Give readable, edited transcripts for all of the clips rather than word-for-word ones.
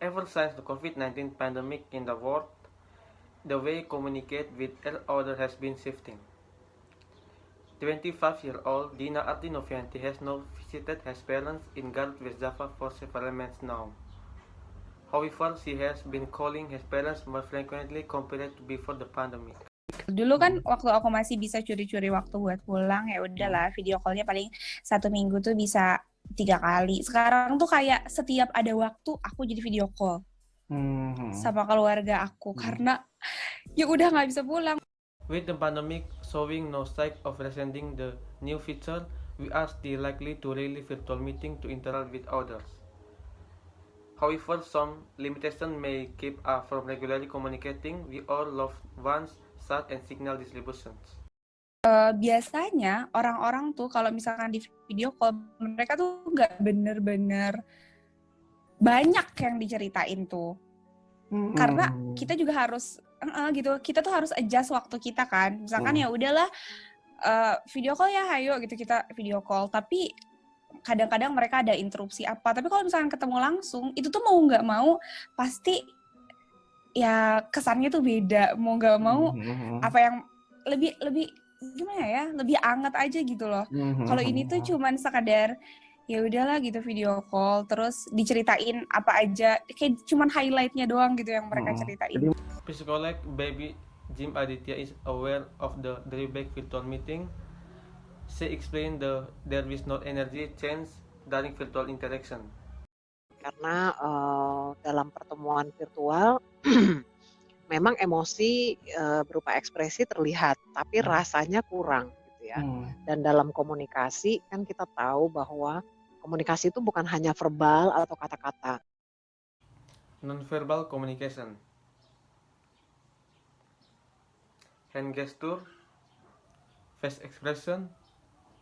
Ever since the COVID-19 pandemic in the world, the way communicate with each other has been shifting. 25-year-old Dina Ardinovianti has now visited her parents in Garut, West Java for several months now. However, she has been calling her parents more frequently compared to before the pandemic. Dulu kan waktu aku masih bisa curi-curi waktu buat pulang, ya udahlah video call-nya paling 1 minggu tuh bisa 3 kali. Sekarang tuh kayak setiap ada waktu aku jadi video call sama keluarga aku karena ya udah nggak bisa pulang. With the pandemic showing no sign of rescinding the new feature, we are still likely to rely virtual meeting to interact with others. However, some limitations may keep us from regularly communicating with our loved ones, such as signal distributions. Biasanya orang-orang tuh kalau misalkan di video call mereka tuh nggak bener-bener banyak yang diceritain tuh. Karena kita juga harus gitu, kita tuh harus adjust waktu kita kan. Misalkan ya udahlah video call ya, ayo gitu kita video call. Tapi kadang-kadang mereka ada interupsi apa. Tapi kalau misalkan ketemu langsung, itu tuh mau nggak mau pasti ya kesannya tuh beda. Mau nggak mau apa yang lebih gimana ya, lebih anget aja gitu loh. Kalau ini tuh cuman sekadar ya udahlah gitu video call, terus diceritain apa aja, kayak cuman highlightnya doang gitu yang mereka ceritain. Psycholog Baby Jim Aditya is aware of the drawback virtual meeting. She explained there is no energy change during virtual interaction. Karena dalam pertemuan virtual memang emosi berupa ekspresi terlihat, tapi rasanya kurang gitu ya. Dan dalam komunikasi kan kita tahu bahwa komunikasi itu bukan hanya verbal atau kata-kata. Non-verbal communication. Hand gesture, face expression,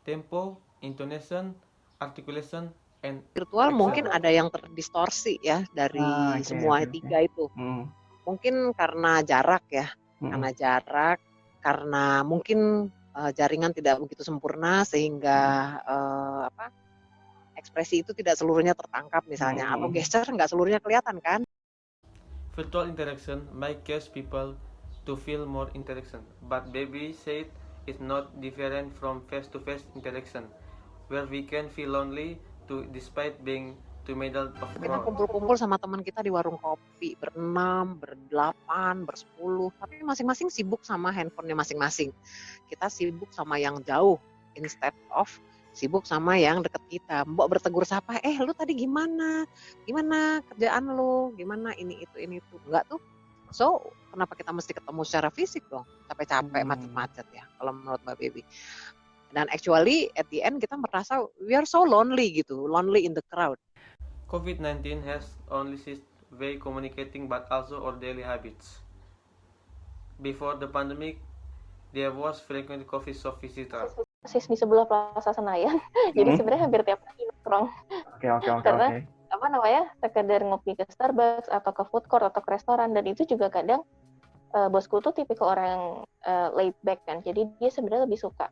tempo, intonation, articulation, and Virtual action. mungkin ada yang terdistorsi ya dari semua tiga itu. Mungkin karena jarak ya, karena mungkin jaringan tidak begitu sempurna sehingga ekspresi itu tidak seluruhnya tertangkap misalnya, atau gesture nggak seluruhnya kelihatan kan. Virtual interaction might cause people to feel more interaction, but Baby said it's not different from face-to-face interaction, where we can feel lonely despite being to middle of Kita crowd. kumpul-kumpul sama teman kita di warung kopi, ber-6, ber-8, ber-10, tapi masing-masing sibuk sama handphonenya masing-masing. Kita sibuk sama yang jauh, instead of sibuk sama yang deket kita. Mbok bertegur sapa, lu tadi gimana? Gimana kerjaan lu? Gimana ini itu? Enggak tuh. So, kenapa kita mesti ketemu secara fisik dong? Capek-capek, macet-macet ya, kalau menurut Mbak Baby. Dan actually, at the end kita merasa we are so lonely gitu, lonely in the crowd. COVID-19 has only shifted way communicating but also our daily habits. Before the pandemic, there was frequent coffee shop visitor. Persis di sebelah Plaza Senayan, jadi sebenarnya hampir tiap hari nongkrong. Karena sekedar ngopi ke Starbucks atau ke food court atau ke restoran, dan itu juga kadang bosku tuh tipikal orang yang laid back kan, jadi dia sebenarnya lebih suka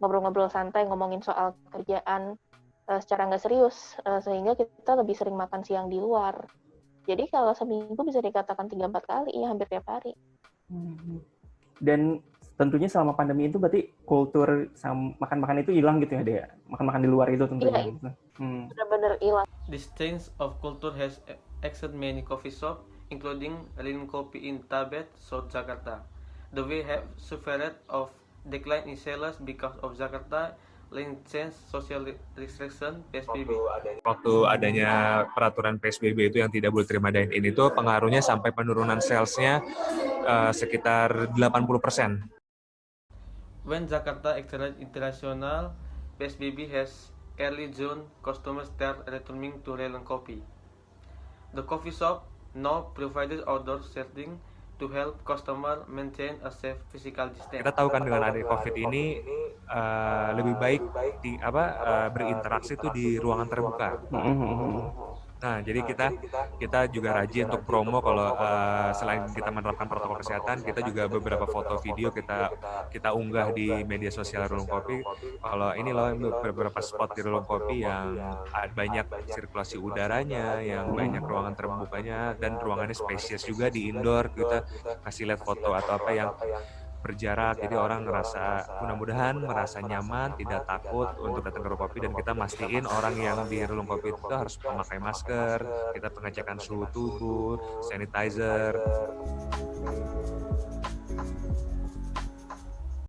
ngobrol-ngobrol santai, ngomongin soal kerjaan secara nggak serius, sehingga kita lebih sering makan siang di luar. Jadi kalau seminggu bisa dikatakan 3-4 kali, ya hampir tiap hari. Dan tentunya selama pandemi itu berarti kultur makan-makan itu hilang gitu ya, Dea? Makan-makan di luar itu tentunya. Iya, benar-benar hilang. This change of culture has affected many coffee shops, including Rin Kopi in Tabet, South Jakarta. The way have suffered of decline in sales because of Jakarta link change social restriction PSBB. Waktu adanya peraturan PSBB itu yang tidak boleh terima dine-in itu pengaruhnya sampai penurunan sales-nya sekitar 80%. When Jakarta extended international PSBB has early June, customers start returning to Rin Kopi. The coffee shop now provided outdoor seating to help customer maintain a safe physical distance. Kita tahu kan dengan adanya COVID ini lebih baik berinteraksi itu di ruangan terbuka. Nah, jadi kita juga rajin untuk promo kalau selain kita menerapkan protokol kesehatan, kita juga beberapa foto video kita unggah di media sosial Rulung Kopi. Kalau ini loh beberapa spot di Rulung Kopi yang banyak sirkulasi udaranya, yang banyak ruangan terbukanya dan ruangannya spesies juga di indoor. Kita kasih lihat foto atau apa yang berjarak, jadi orang mudah-mudahan merasa nyaman, tidak takut untuk datang ke Rulung Kopi, dan kita mastiin orang yang di Rulung Kopi itu harus memakai masker, kita pengecekan suhu tubuh, sanitizer.